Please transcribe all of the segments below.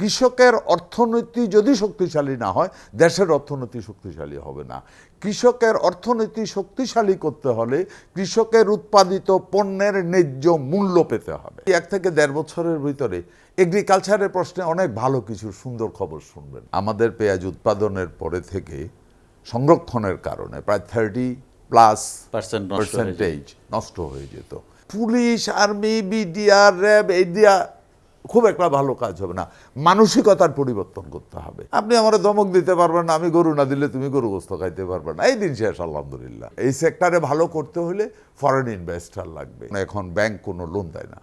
কৃষকের অর্থনীতি যদি শক্তিশালী না হয় দেশের অর্থনীতি শক্তিশালী হবে না। কৃষকের অর্থনীতি শক্তিশালী করতে হলে কৃষকের উৎপাদিত পণ্যের ন্যায্য মূল্য পেতে হবে। 1 থেকে 1.5 বছরের ভিতরে এগ্রিকালচারের প্রশ্নে অনেক ভালো কিছু সুন্দর খবর শুনবেন। আমাদের পেঁয়াজ উৎপাদনের পরে থেকে সংরক্ষণের কারণে প্রায় 30+% নষ্ট হয়ে যেত। পুলিশ, আর্মি, বিডিআর, র্যাব এই দিয়া খুব একটা ভালো কাজ হবে না, মানসিকতার পরিবর্তন করতে হবে। আপনি আমার ধমক দিতে পারবেন না, আমি গরু না দিলে তুমি গরু গোস্ত খাইতে পারবে না, এই দিন শেষ আলহামদুলিল্লাহ। এই সেক্টরে ভালো করতে হলে ফরেন ইনভেস্টর লাগবে। এখন ব্যাংক কোনো লোন দেয় না।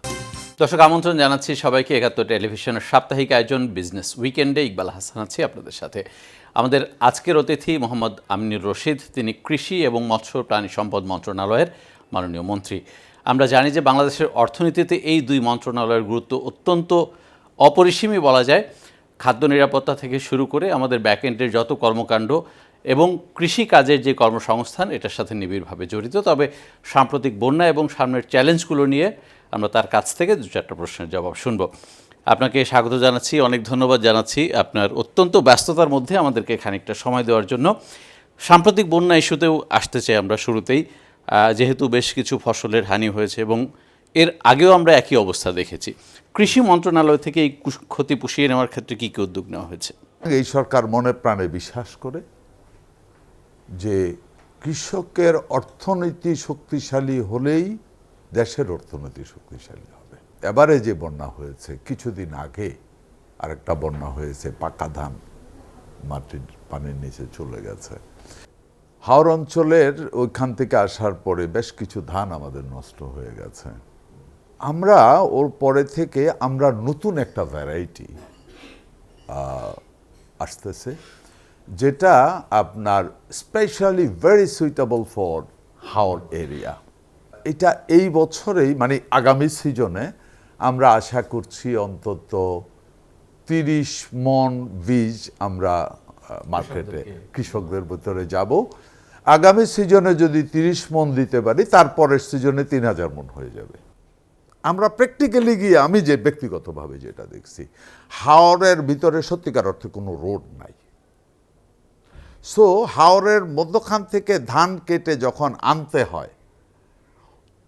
দর্শক, আমন্ত্রণ জানাচ্ছি সবাইকে 71 টেলিভিশনের সাপ্তাহিক আয়োজন বিজনেস উইকেন্ডে। ইকবাল হাসান আছি আপনাদের সাথে। আমাদের আজকের অতিথি মোহাম্মদ আমিনুর রশিদ, তিনি কৃষি এবং মৎস্য প্রাণী সম্পদ মন্ত্রণালয়ের মাননীয় মন্ত্রী। আমরা জানি যে বাংলাদেশের অর্থনীতিতে এই দুই মন্ত্রণালয়ের গুরুত্ব অত্যন্ত অপরিসীমই বলা যায়। খাদ্য নিরাপত্তা থেকে শুরু করে আমাদের ব্যাকএন্ডের যত কর্মকাণ্ড এবং কৃষিকাজের যে কর্মসংস্থান এটার সাথে নিবিড়ভাবে জড়িত। তবে সাম্প্রতিক বন্যা এবং সামনের চ্যালেঞ্জগুলো নিয়ে আমরা তার কাছ থেকে 2-4টা প্রশ্নের জবাব শুনব। আপনাকে স্বাগত জানাচ্ছি, অনেক ধন্যবাদ জানাচ্ছি আপনার অত্যন্ত ব্যস্ততার মধ্যে আমাদেরকে খানিকটা সময় দেওয়ার জন্য। সাম্প্রতিক বন্যা ইস্যুতেও আসতে চাই আমরা শুরুতেই, যেহেতু বেশ কিছু ফসলের হানি হয়েছে এবং এর আগেও আমরা একই অবস্থা দেখেছি। কৃষি মন্ত্রণালয় থেকে এই ক্ষতি পুষিয়ে নেওয়ার ক্ষেত্রে কী কী উদ্যোগ নেওয়া হয়েছে? এই সরকার মনে প্রাণে বিশ্বাস করে যে কৃষকের অর্থনীতি শক্তিশালী হলেই দেশের অর্থনীতি শক্তিশালী হবে। এবারে যে বন্যা হয়েছে, কিছুদিন আগে আরেকটা বন্যা হয়েছে, পাকা ধান মাটির পানির নিচে চলে গেছে। হাওর অঞ্চলের ওইখান থেকে আসার পরে বেশ কিছু ধান আমাদের নষ্ট হয়ে গেছে। আমরা ওর পরে থেকে আমরা নতুন একটা ভ্যারাইটি আসতেছে, যেটা আপনার specially very suitable for Haor area. এটা এই বছরেই মানে আগামী সিজনে আমরা আশা করছি অন্তত 30 মণ বীজ আমরা মার্কেটে কৃষকদের ভিতরে যাব। আগামী সিজনে যদি 30 মণ দিতে পারি, তারপরের সিজনে 3000 মণ হয়ে যাবে। আমরা প্র্যাকটিক্যালি গিয়ে আমি যে ব্যক্তিগতভাবে যেটা দেখছি, হাওরের ভিতরে সত্যিকার অর্থে কোনো রোড নাই। সো হাওরের মধ্যখান থেকে ধান কেটে যখন আনতে হয়,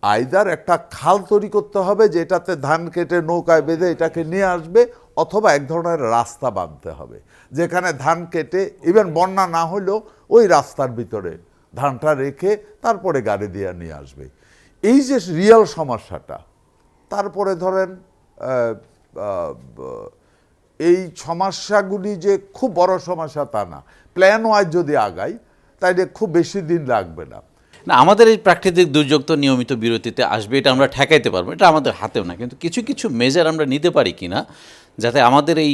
আইদার একটা খাল তৈরি করতে হবে যেটাতে ধান কেটে নৌকায় বেঁধে এটাকে নিয়ে আসবে, অথবা এক ধরনের রাস্তা বাঁধতে হবে যেখানে ধান কেটে ইভেন বন্যা না হলেও ওই রাস্তার ভিতরে ধানটা রেখে তারপরে গাড়ি দিয়ে নিয়ে আসবে। এই যে রিয়েল সমস্যাটা, তারপরে ধরেন এই সমস্যাগুলি যে খুব বড় সমস্যা তা না, প্ল্যান ওয়াইজ যদি আগাই তাইলে খুব বেশি দিন লাগবে না। না, আমাদের এই প্রাকৃতিক দুর্যোগ তো নিয়মিত বিরতিতে আসবে, এটা আমরা ঠেকাইতে পারবো, এটা আমাদের হাতেও না। কিন্তু কিছু কিছু মেজার আমরা নিতে পারি কিনা যাতে আমাদের এই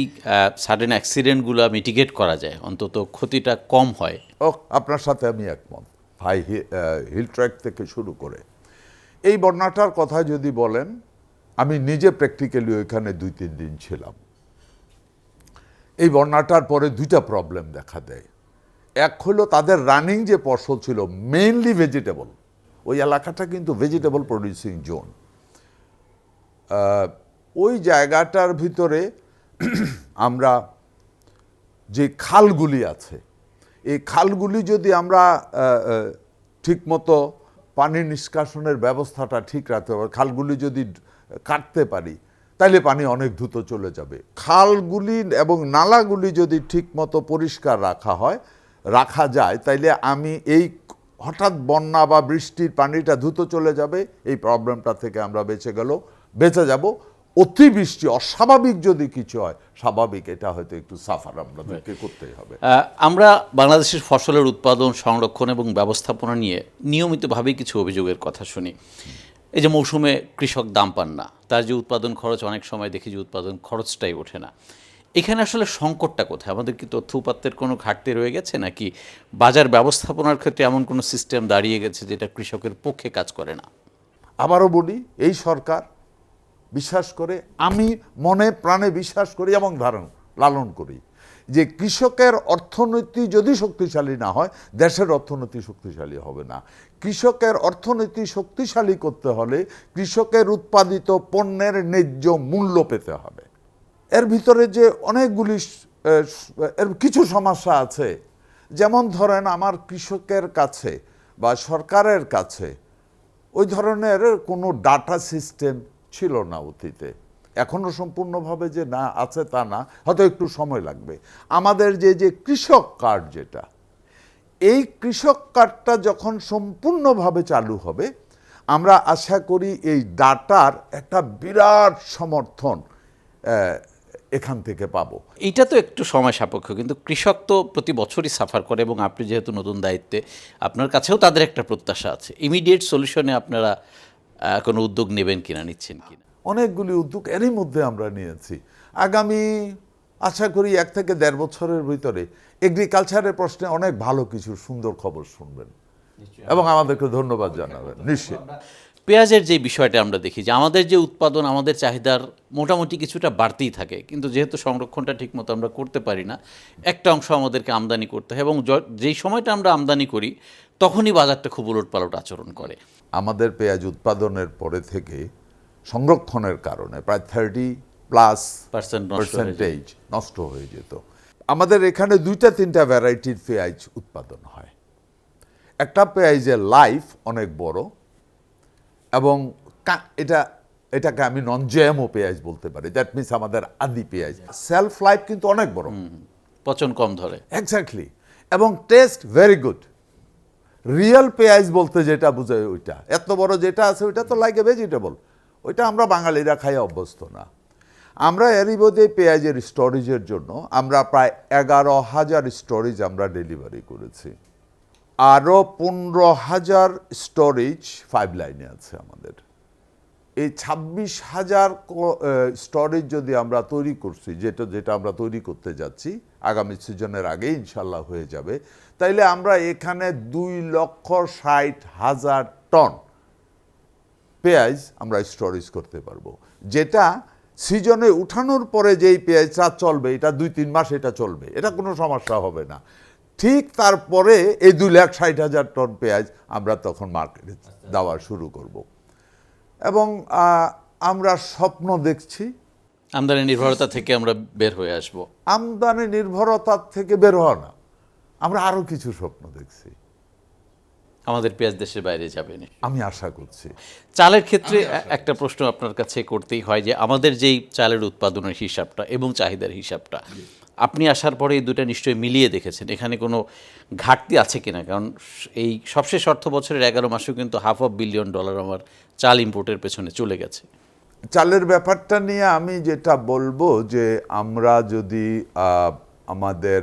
সাডেন অ্যাক্সিডেন্টগুলো মিটিগেট করা যায়, অন্তত ক্ষতিটা কম হয়। আপনার সাথে আমি একমত ভাই। হিল ট্র্যাক থেকে শুরু করে এই বন্যাটার কথা যদি বলেন, আমি নিজে প্র্যাকটিক্যালি ওইখানে 2-3 দিন ছিলাম। এই বন্যাটার পরে 2টা প্রবলেম দেখা দেয়। এক হলো তাদের রানিং যে ফসল ছিল মেইনলি ভেজিটেবল, ওই এলাকাটা কিন্তু ভেজিটেবল প্রডিউসিং জোন। ওই জায়গাটার ভিতরে আমরা যে খালগুলি আছে, এই খালগুলি যদি আমরা ঠিকমতো পানি নিষ্কাশনের ব্যবস্থাটা ঠিক রাখতে পারি, খালগুলি যদি কাটতে পারি, তাইলে পানি অনেক দ্রুত চলে যাবে। খালগুলি এবং নালাগুলি যদি ঠিকমতো পরিষ্কার রাখা যায়, তাইলে আমি এই হঠাৎ বন্যা বা বৃষ্টির পানিটা দ্রুত চলে যাবে, এই প্রবলেমটা থেকে আমরা বেঁচে যাব। অতিবৃষ্টি অস্বাভাবিক যদি কিছু হয়, স্বাভাবিক এটা হয়তো একটু সাফার আমাদেরকে করতেই হবে। আমরা বাংলাদেশের ফসলের উৎপাদন, সংরক্ষণ এবং ব্যবস্থাপনা নিয়ে নিয়মিতভাবেই কিছু অভিযোগের কথা শুনি। এই যে মৌসুমে কৃষক দাম পান না, তার যে উৎপাদন খরচ, অনেক সময় দেখি যে উৎপাদন খরচটাই ওঠে না। এখানে আসলে সংকটটা কোথায়? আমাদের কি তথ্য উপাত্তের কোনো ঘাটতি রয়ে গেছে, নাকি বাজার ব্যবস্থাপনার ক্ষেত্রে এমন কোনো সিস্টেম দাঁড়িয়ে গেছে যেটা কৃষকের পক্ষে কাজ করে না? আবারও বলি, এই সরকার বিশ্বাস করে, আমি মনে প্রাণে বিশ্বাস করি এবং লালন করি যে কৃষকের অর্থনীতি যদি শক্তিশালী না হয় দেশের অর্থনীতি শক্তিশালী হবে না। কৃষকের অর্থনীতি শক্তিশালী করতে হলে কৃষকের উৎপাদিত পণ্যের ন্যায্য মূল্য পেতে হবে। এর ভিতরে যে অনেকগুলি এর কিছু সমস্যা আছে, যেমন ধরেন আমার কৃষকের কাছে বা সরকারের কাছে ওই ধরনের কোনো ডাটা সিস্টেম ছিল না অতীতে। এখনও সম্পূর্ণভাবে যে না আছে তা না, হয়তো একটু সময় লাগবে। আমাদের যে কৃষক কার্ড, যেটা এই কৃষক কার্ডটা যখন সম্পূর্ণভাবে চালু হবে, আমরা আশা করি এই ডাটার একটা বিরাট সমর্থন এখান থেকে পাবো। এইটা তো একটু সময় সাপেক্ষ, কিন্তু কৃষক তো প্রতি বছরই সাফার করে, এবং আপনি যেহেতু নতুন দায়িত্বে, আপনার কাছেও তাদের একটা প্রত্যাশা আছে। ইমিডিয়েট সলিউশনে আপনারা কোনো উদ্যোগ নেবেন কিনা, নিচ্ছেন কিনা? অনেকগুলি উদ্যোগ এরই মধ্যে আমরা নিয়েছি। আগামী আশা করি 1 থেকে 1.5 বছরের ভিতরে এগ্রিকালচারের প্রশ্নে অনেক ভালো কিছু সুন্দর খবর শুনবেন এবং আমাদেরকে ধন্যবাদ জানাবেন। নিশ্চয়ই পেঁয়াজের যে বিষয়টা আমরা দেখি যে আমাদের যে উৎপাদন, আমাদের চাহিদার মোটামুটি কিছুটা বাড়তেই থাকে, কিন্তু যেহেতু সংরক্ষণটা ঠিকমতো আমরা করতে পারি না, একটা অংশ আমাদেরকে আমদানি করতে হয়, এবং যেই সময়টা আমরা আমদানি করি তখনই বাজারটা খুব উলটপালট আচরণ করে। আমাদের পেঁয়াজ উৎপাদনের পরে থেকে সংরক্ষণের কারণে প্রায় 30+% নষ্ট হয়ে যেত। আমাদের এখানে 2-3টা ভ্যারাইটির পেঁয়াজ উৎপাদন হয়। একটা পেঁয়াজের লাইফ অনেক বড়, এবং এটাকে আমি নন জিএমও পেঁয়াজ বলতে পারি। দ্যাট মিনস আমাদের আদি পেঁয়াজ সেলফ লাইফ কিন্তু অনেক বড়, পচন কম ধরে। এক্স্যাক্টলি, এবং টেস্ট ভেরি গুড। রিয়েল পেঁয়াজ বলতে যেটা বোঝায় ওইটা, এত বড় যেটা আছে ওইটা তো লাইক এ ভেজিটেবল, ওইটা আমরা বাঙালিরা খাই অভ্যস্ত না। আমরা এরই মধ্যে পেঁয়াজের স্টোরেজের জন্য আমরা প্রায় 11,000 স্টোরেজ আমরা ডেলিভারি করেছি। আরও 15,000 স্টোরেজ 5 লাইনে আছে আমাদের। এই 26,000 স্টোরেজ যদি আমরা তৈরি করছি, যেটা আমরা তৈরি করতে যাচ্ছি আগামী সিজনের আগে ইনশাল্লাহ হয়ে যাবে, তাইলে আমরা এখানে 2,60,000 টন পেঁয়াজ আমরা স্টোরেজ করতে পারবো, যেটা সিজনে উঠানোর পরে যেই পেঁয়াজটা চলবে, এটা 2-3 মাস এটা চলবে, এটা কোনো সমস্যা হবে না। ঠিক তারপরে এই 2,60,000 টন পেঁয়াজ আমরা তখন মার্কেটে দেওয়া শুরু করব। এবং আমরা স্বপ্ন দেখছি আমদানি নির্ভরতা থেকে আমরা বের হয়ে আসব। আমদানি নির্ভরতার থেকে বের হওয়া না, আমরা আরো কিছু স্বপ্ন দেখছি। আমাদের পেঁয়াজ দেশের বাইরে যাবে না, আমি আশা করছি। চালের ক্ষেত্রে একটা প্রশ্ন আপনার কাছে করতেই হয় যে আমাদের যেই চালের উৎপাদনের হিসাবটা এবং চাহিদার হিসাবটা, আপনি আসার পরে এই দুটো নিশ্চয়ই মিলিয়ে দেখেছেন, এখানে কোনো ঘাটতি আছে কিনা? কারণ এই সবশেষ অর্থ বছরের 11 মাসেও কিন্তু $500 বিলিয়ন আমার চাল ইম্পোর্টের পেছনে চলে গেছে। চালের ব্যাপারটা নিয়ে আমি যেটা বলবো যে আমরা যদি আমাদের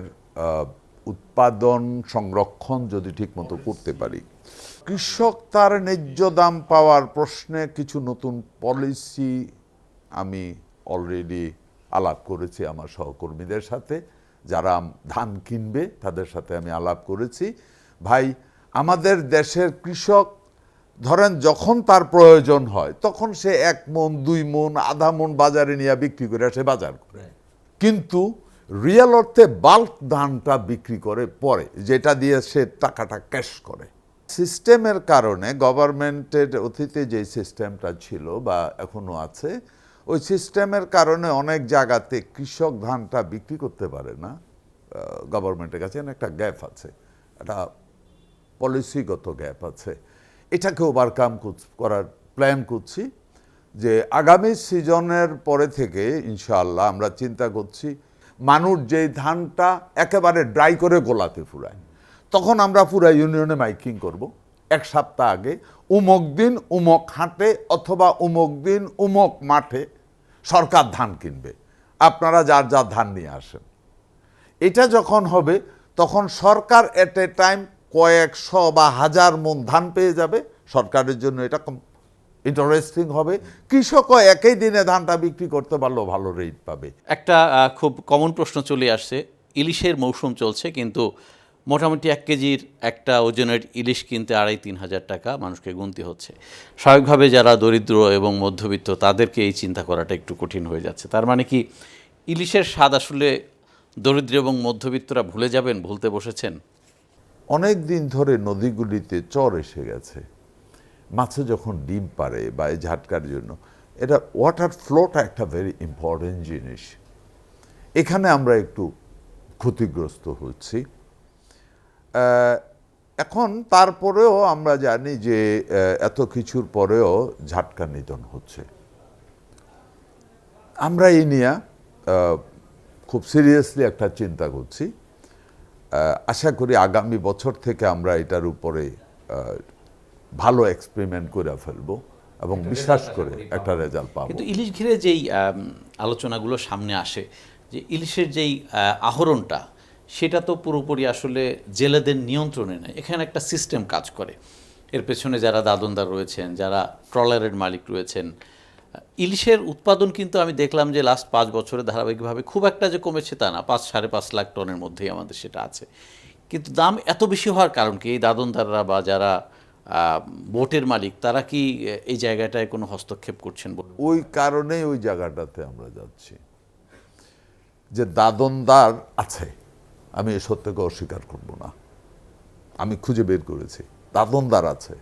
উৎপাদন সংরক্ষণ যদি ঠিকমতো করতে পারি, কৃষক তার ন্যায্য দাম পাওয়ার প্রশ্নে কিছু নতুন পলিসি আমি অলরেডি আলাপ করেছি আমার সহকর্মীদের সাথে, যারা ধান কিনবে তাদের সাথে আমি আলাপ করেছি। ভাই, আমাদের দেশের কৃষক ধরেন যখন তার প্রয়োজন হয় তখন সে 1 মণ 2 মণ আধা মণ বাজারে নিয়ে বিক্রি করে সে বাজার করে, কিন্তু রিয়েল অর্থে বাল্ক ধানটা বিক্রি করে পরে, যেটা দিয়ে সে টাকাটা ক্যাশ করে। সিস্টেমের কারণে গভর্নমেন্টের অতীতে যে সিস্টেমটা ছিল বা এখনো আছে, ওই সিস্টেমের কারণে অনেক জায়গাতে কৃষক ধানটা বিক্রি করতে পারে না গভর্নমেন্টের কাছে। একটা গ্যাপ আছে, একটা পলিসিগত গ্যাপ আছে। এটাকে ওভারকাম করার প্ল্যান করছি, যে আগামী সিজনের পরে থেকে ইনশাআল্লাহ আমরা চিন্তা করছি মানুষ যেই ধানটা একেবারে ড্রাই করে গোলাতে ফুরায়, তখন আমরা পুরা ইউনিয়নে মাইকিং করব 1 সপ্তাহ আগে, উমুক দিন উমুক হাটে অথবা উমুক দিন উমুক মাঠে সরকার ধান কিনবে, আপনারা যার যার ধান নিয়ে আসেন। এটা যখন হবে তখন সরকার এট এ টাইম কয়েকশো বা হাজার মণ ধান পেয়ে যাবে, সরকারের জন্য এটা ইন্টারেস্টিং হবে, কৃষকও একই দিনে ধানটা বিক্রি করতে পারলেও ভালো রেট পাবে। একটা খুব কমন প্রশ্ন চলে আসছে, ইলিশের মৌসুম চলছে, কিন্তু মোটামুটি 1 কেজির একটা ওজনের ইলিশ কিনতে 2,5-3 হাজার টাকা মানুষকে গুনতে হচ্ছে। স্বাভাবিকভাবে যারা দরিদ্র এবং মধ্যবিত্ত তাদেরকে এই চিন্তা করাটা একটু কঠিন হয়ে যাচ্ছে। তার মানে কি ইলিশের স্বাদ আসলে দরিদ্র এবং মধ্যবিত্তরা ভুলে যাবেন, ভুলতে বসেছেন? অনেক দিন ধরে নদীগুলিতে চর এসে গেছে, মাছে যখন ডিম পারে বা এই ঝাটকার জন্য, এটা ওয়াটার ফ্লোটা একটা ভেরি ইম্পর্টেন্ট জিনিস। এখানে আমরা একটু ক্ষতিগ্রস্ত হচ্ছি। এখন তারপরেও আমরা জানি যে এত কিছুর পরেও ঝাটকা নিধন হচ্ছে। আমরা এই নিয়ে খুব সিরিয়াসলি একটা চিন্তা করছি। আশা করি আগামী বছর থেকে আমরা এটার উপরে ভালো এক্সপেরিমেন্ট করে ফেলবো এবং বিশ্বাস করে একটা রেজাল্ট পাবো। কিন্তু ইলিশ ঘিরে যেই আলোচনাগুলো সামনে আসে, যে ইলিশের যেই আহরণটা, সেটা তো পুরোপুরি আসলে জেলেদের নিয়ন্ত্রণে নেই। এখানে একটা সিস্টেম কাজ করে, এর পেছনে যারা দাদনদার রয়েছেন, যারা ট্রলারের মালিক রয়েছেন। ইলিশের উৎপাদন কিন্তু আমি দেখলাম যে লাস্ট 5 বছরে ধারাবাহিকভাবে খুব একটা যে কমেছে তা না, 5-5.5 লাখ টনের মধ্যেই আমাদের সেটা আছে। কিন্তু দাম এত বেশি হওয়ার কারণ কি? এই দাদনদাররা বা যারা বোটের মালিক, তারা কি এই জায়গাটায় কোনো হস্তক্ষেপ করছেন? ওই কারণেই ওই জায়গাটাতে আমরা যাচ্ছি, যে দাদনদার আছে, আমি এ সত্যকে অস্বীকার করব না। আমি খুঁজে বের করেছি দাদনদার আছে,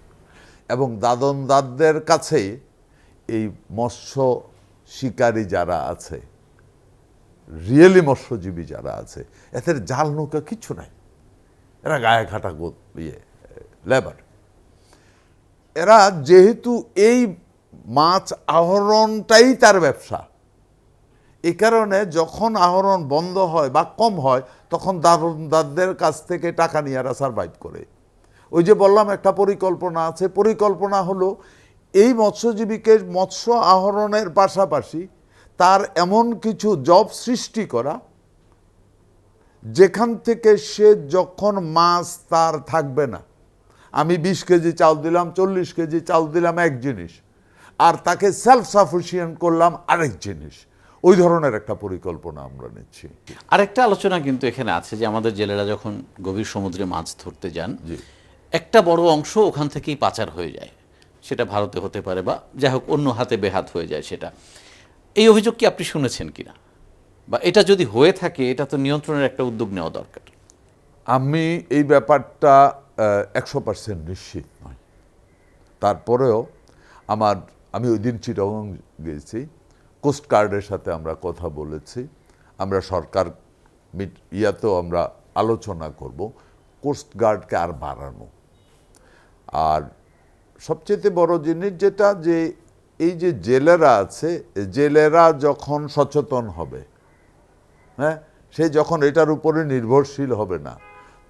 এবং দাদনদারদের কাছেই এই মৎস্য শিকারী যারা আছে, রিয়েলি মৎস্যজীবী যারা আছে, এদের জাল নৌকা কিচ্ছু নাই, এরা গায়ে খাটা লেবার। এরা যেহেতু এই মাছ আহরণটাই তার ব্যবসা, এই কারণে যখন আহরণ বন্ধ হয় বা কম হয়, তখন দাদনদারদের কাছ থেকে টাকা নিয়ে এরা সারভাইভ করে। ওই যে বললাম একটা পরিকল্পনা আছে, পরিকল্পনা হলো এই মৎস্যজীবীকে মৎস্য আহরণের পাশাপাশি তার এমন কিছু জব সৃষ্টি করা, যেখান থেকে সে যখন মাছ তার থাকবে না, আমি 20 কেজি চাল দিলাম, 40 কেজি চাল দিলাম এক জিনিস, আর তাকে সেলফ সাফিসিয়েন্ট করলাম আরেক জিনিস, ওই ধরনের একটা পরিকল্পনা আমরা নিচ্ছি। আরেকটা আলোচনা কিন্তু এখানে আছে যে আমাদের জেলেরা যখন গভীর সমুদ্রে মাছ ধরতে যান, একটা বড় অংশ ওখান থেকেই পাচার হয়ে যায়। সেটা ভারতে হতে পারে বা যাই হোক অন্য হাতে বেহাত হয়ে যায় সেটা। এই অভিযোগ কি আপনি শুনেছেন কিনা, বা এটা যদি হয়ে থাকে এটা তো নিয়ন্ত্রণের একটা উদ্যোগ নেওয়া দরকার? আমি এই ব্যাপারটা 100% নিশ্চিত নয়। তারপরেও আমি ওই দিন চিটাগং গেছি, কোস্টগার্ডের সাথে আমরা কথা বলেছি, আমরা সরকার ইয়াতেও আমরা আলোচনা করব কোস্টগার্ডকে আর বাড়ানো। আর সবচেয়ে বড় জিনিস যেটা, যে এই যে জেলেরা আছে, জেলেরা যখন সচেতন হবে, হ্যাঁ, সে যখন এটার উপরে নির্ভরশীল হবে না,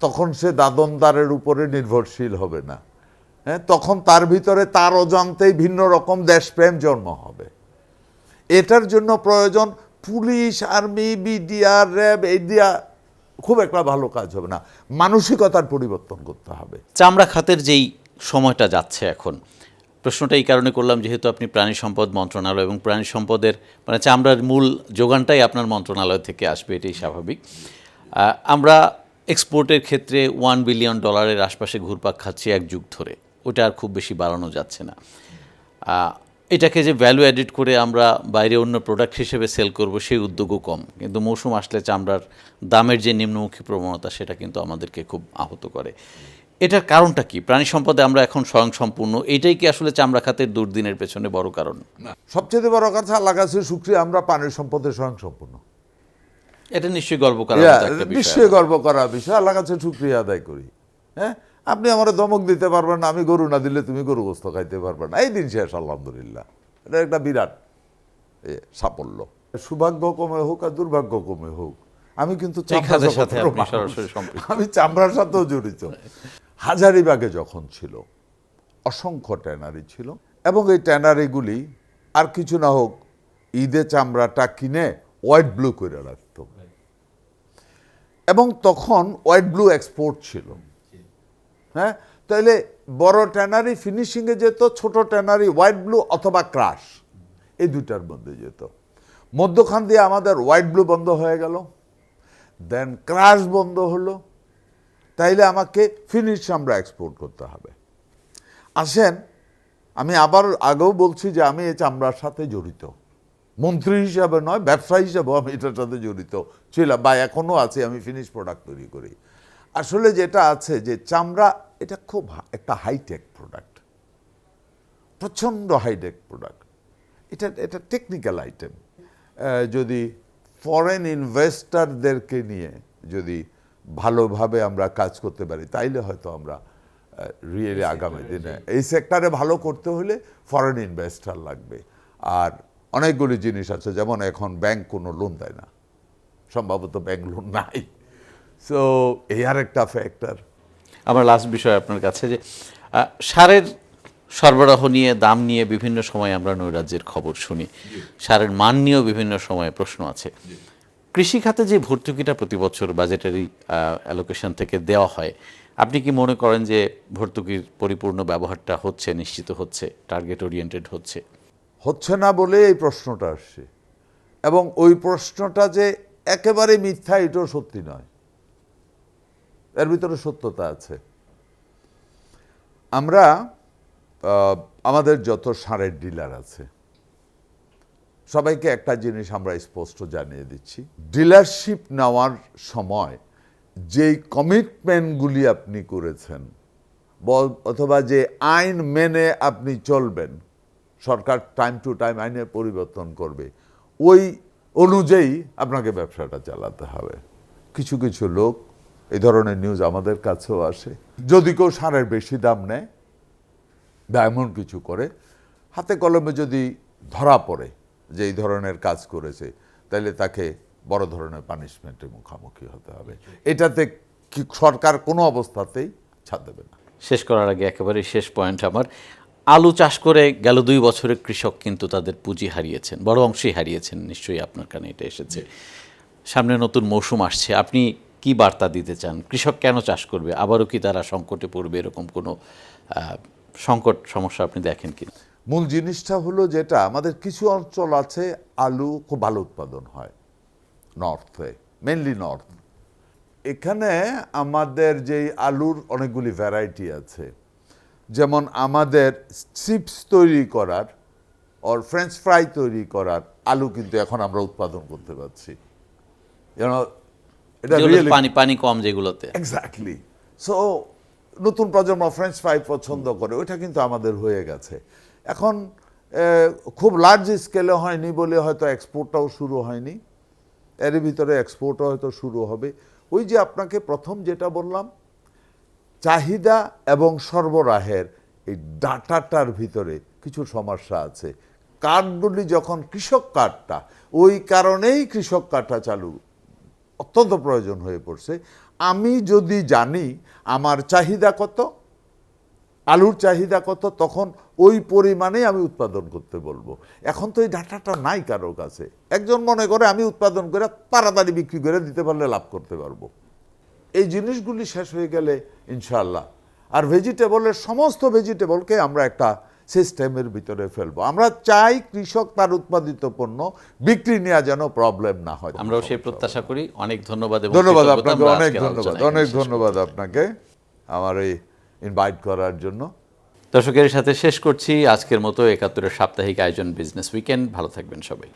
তখন সে দাদনদারের উপরে নির্ভরশীল হবে না, হ্যাঁ, তখন তার ভিতরে তার অজান্তেই ভিন্ন রকম দেশপ্রেম জন্ম হবে। এটার জন্য প্রয়োজন পুলিশ, আর্মি, বিডিআর, র্যাব, এই দিয়া খুব একটা ভালো কাজ হবে না, মানসিকতার পরিবর্তন করতে হবে। চামড়া খাতের যেই সময়টা যাচ্ছে এখন, প্রশ্নটা এই কারণে করলাম যেহেতু আপনি প্রাণী সম্পদ মন্ত্রণালয় এবং প্রাণী সম্পদের মানে চামড়ার মূল যোগানটাই আপনার মন্ত্রণালয় থেকে আসবে, এটাই স্বাভাবিক। আমরা এক্সপোর্টের ক্ষেত্রে $1 বিলিয়ন আশপাশে ঘুরপাক খাচ্ছি এক যুগ ধরে, ওটা আর খুব বেশি বাড়ানো যাচ্ছে না। এটাকে যে ভ্যালু অ্যাডিড করে আমরা বাইরে অন্য প্রোডাক্ট হিসেবে সেল করব, সেই উদ্যোগও কম। কিন্তু মৌসুম আসলে চামড়ার দামের যে নিম্নমুখী প্রবণতা, সেটা কিন্তু আমাদেরকে খুব আহত করে। এটার কারণটা কি? প্রাণী সম্পদে আমরা এখন স্বয়ংসম্পূর্ণ, এইটাই কি আসলে চামড়া খাতের দুর্দিনের পেছনে বড় কারণ? সবচেয়ে বড় কথা, আল্লাহ কাছে শুকরিয়া, আমরা প্রাণী সম্পদের স্বয়ংসম্পূর্ণ। এটা নিশ্চয়ই গর্ব করার মতো একটা বিষয়। নিশ্চয়ই গর্ব করার বিষয়, আল্লাহ কাছে শুকরিয়া আদায় করি। হ্যাঁ, আপনি আমার ধমক দিতে পারবেন না, আমি গরু না দিলে তুমি গরু গোস্ত খাইতে পারবে না, এই দিন শেষ, আলহামদুলিল্লাহ। এটা একটা বিরাট সাফল্য। সৌভাগ্য কমে হোক আর দুর্ভাগ্য কমে হোক, আমি কিন্তু আমি চামড়ার সাথেও জড়িত। হাজারিবাগে যখন ছিল, অসংখ্য ট্যানারি ছিল, এবং এই ট্যানারিগুলি আর কিছু না হোক ঈদে চামড়াটা কিনে হোয়াইট ব্লু করে রাখত, এবং তখন হোয়াইট ব্লু এক্সপোর্ট ছিল। হ্যাঁ, তাইলে বড় ট্যানারি ফিনিশিংয়ে যেত, ছোট ট্যানারি হোয়াইট ব্লু অথবা ক্রাশ, এই দুইটার মধ্যে যেত। মধ্যখান দিয়ে আমাদের হোয়াইট ব্লু বন্ধ হয়ে গেল, দেন ক্রাশ বন্ধ হলো, তাইলে আমাকে ফিনিশ চামড়া এক্সপোর্ট করতে হবে। আসেন, আমি আবার আগেও বলছি যে আমি এই চামড়ার সাথে জড়িত, মন্ত্রী হিসাবে নয়, ব্যবসা হিসাবেও আমি এটার সাথে জড়িত ছিলাম বা এখনও আছি। আমি ফিনিশ প্রোডাক্ট তৈরি করি। আসলে যেটা আছে যে চামড়া, এটা খুব একটা হাইটেক প্রোডাক্ট, প্রচণ্ড হাইটেক প্রোডাক্ট। এটা টেকনিক্যাল আইটেম। যদি ফরেন ইনভেস্টরদেরকে নিয়ে যদি ভালোভাবে আমরা কাজ করতে পারি তাইলে হয়তো আমরা রিয়েলি আগামী দিনে এই সেক্টরে ভালো করতে হলে ফরেন ইনভেস্টর লাগবে। আর অনেকগুলি জিনিস আছে, যেমন এখন ব্যাংক কোনো লোন দেয় না, সম্ভবত ব্যাংক লোন নাই। সো এই আর একটা ফ্যাক্টর। আমার লাস্ট বিষয় আপনার কাছে যে সারের সরবরাহ নিয়ে, দাম নিয়ে বিভিন্ন সময় আমরা নৈরাজ্যের খবর শুনি, সারের মান নিয়েও বিভিন্ন সময়ে প্রশ্ন আছে। কৃষি খাতে যে ভর্তুকিটা প্রতি বছর বাজেটারি অ্যালোকেশন থেকে দেওয়া হয়, আপনি কি মনে করেন যে ভর্তুকির পরিপূর্ণ ব্যবহারটা হচ্ছে, নিশ্চিত হচ্ছে, টার্গেট ওরিয়েন্টেড হচ্ছে? হচ্ছে না বলে এই প্রশ্নটা আসছে, এবং ওই প্রশ্নটা যে একেবারে মিথ্যা এটাও সত্যি নয়, এর ভিতরে সত্যতা আছে। আমরা আমাদের যত সারের ডিলার আছে সবাইকে একটা জিনিস আমরা স্পষ্ট জানিয়ে দিচ্ছি, ডিলারশিপ নেওয়ার সময় যেই কমিটমেন্টগুলি আপনি করেছেন অথবা যে আইন মেনে আপনি চলবেন, সরকার টাইম টু টাইম আইনের পরিবর্তন করবে, ওই অনুযায়ী আপনাকে ব্যবসাটা চালাতে হবে। কিছু কিছু লোক, এই ধরনের নিউজ আমাদের কাছেও আসে, যদি কেউ সারের বেশি দাম নেয় বা এমন কিছু করে, হাতে কলমে যদি ধরা পড়ে যে এই ধরনের কাজ করেছে, তাহলে তাকে বড় ধরনের পানিশমেন্টের মুখোমুখি হতে হবে। এটাতে কি সরকার কোনো অবস্থাতেই ছাড় দেবে না। শেষ করার আগে একেবারে শেষ পয়েন্ট আমার, আলু চাষ করে গেল 2 বছরে কৃষক কিন্তু তাদের পুঁজি হারিয়েছেন, বড় অংশই হারিয়েছেন। নিশ্চয়ই আপনার কানে এটা এসেছে। সামনে নতুন মৌসুম আসছে, আপনি কি বার্তা দিতে চান? কৃষক কেন চাষ করবে? আবারও কি তারা সংকটে পড়বে? এরকম কোনো সংকট সমস্যা আপনি দেখেন কি? মূল জিনিসটা হলো যেটা, আমাদের কিছু অঞ্চল আছে আলু খুব ভালো উৎপাদন হয়, নর্থে, মেনলি নর্থ। এখানে আমাদের যেই আলুর অনেকগুলি ভ্যারাইটি আছে, যেমন আমাদের চিপস তৈরি করার আর ফ্রেঞ্চ ফ্রাই তৈরি করার আলু কিন্তু এখন আমরা উৎপাদন করতে পারছি। এটা পানি কম যেগুলোতে, এক্স্যাক্টলি। সো নতুন প্রজন্ম ফ্রেঞ্চ ফ্রাই পছন্দ করে, ওইটা কিন্তু আমাদের হয়ে গেছে। এখন খুব লার্জ স্কেলে হয়নি বলে হয়তো এক্সপোর্টটাও শুরু হয়নি, এর ভিতরে এক্সপোর্টও হয়তো শুরু হবে। ওই যে আপনাকে প্রথম যেটা বললাম, চাহিদা এবং সরবরাহের এই ডাটাটার ভিতরে কিছু সমস্যা আছে। কার্ডগুলি যখন কৃষক কার্ডটা, ওই কারণেই কৃষক কার্ডটা চালু অত্যন্ত প্রয়োজন হয়ে পড়ছে। আমি যদি জানি আমার চাহিদা কত, আলুর চাহিদা কত, তখন ওই পরিমাণে আমি উৎপাদন করতে বলবো। এখন তো এই ডাটাটা নাই কারোর কাছে। একজন মনে করে আমি উৎপাদন করে তাড়াতাড়ি বিক্রি করে দিতে পারলে লাভ করতে পারবো। এই জিনিসগুলি শেষ হয়ে গেলে ইনশাআল্লাহ, আর ভেজিটেবলের সমস্ত ভেজিটেবলকে আমরা একটা সিস্টেমের ভিতরে ফেলবো। আমরা চাই কৃষক তার উৎপাদিত পণ্য বিক্রি নেওয়া যেন প্রবলেম না হয়। আমরাও সেই প্রত্যাশা করি। অনেক ধন্যবাদ। ধন্যবাদ আপনাকে, অনেক ধন্যবাদ, অনেক ধন্যবাদ আপনাকে আমার এই ইনভাইট করার জন্য। দর্শকের সাথে শেষ করছি আজকের মতো ৭১-এর সাপ্তাহিক আয়োজন বিজনেস উইকেন্ড। ভালো থাকবেন সবাই।